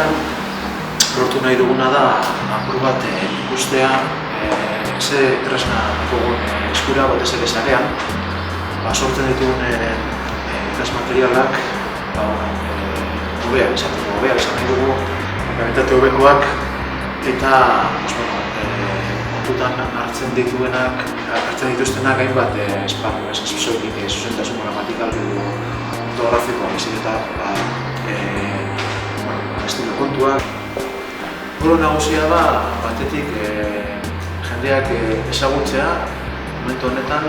honetan lortu nahi duguna da apur bat ikustea ze tresna dugun eskura batez ere sarean, sortzen ditugun ikasmaterialak hobeak izan nahi dugu, kalitate hobekoak eta kontutan hartzen dituztenak hainbat esparru, ez soilik zuzentasun gramatikal edo ortografikoa, baizik eta estilo kontuak. Gero nagusia da, batetik jendeak ezagutzea momentu honetan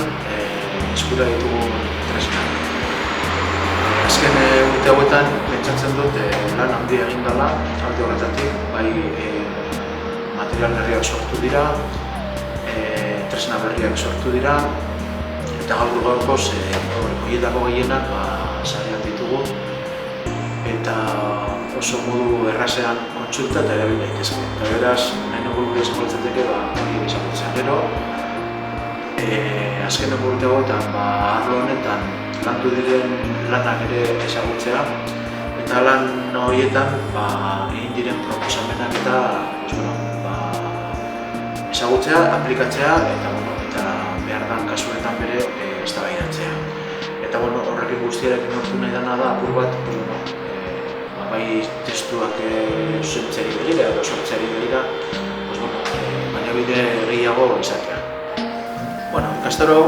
eskura ditugun tresnak. Azken urte hauetan pentsatzen dut lan handia egin dela alde horretatik, bai material berriak sortu dira, tresna berriak sortu dira, eta gaurkoz horietako gehienak sarean ditugu eta oso modu errazean kontsulta eta erabil daitezke. Eta beraz, nahi nugu gure ezagutzateke hori ezagutzen. Gero, azkeneko urte hauetan arlo honetan landu diren lanak ere ezagutzea eta lan horietan egin diren proposamenak eta ezagutzea, aplikatzea eta behar den kasuetan bere eztabaidatzea. Eta horrekin guztiarekin lortu nahi dena da apur bat bai testuak zuzentzeari begira edo sortzeari begira baliabide gehiago izatea. Ikastaro hau,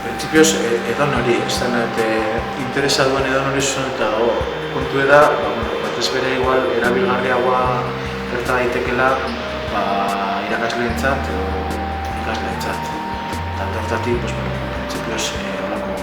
printzipioz edonori, interesa duen edonori zuzeneta dago. Kontu da, batez bere igual erabilgarriagoa gerta daitekela irakasleentzat edo ikasleentzat. Eta horretatik, printzipioz holako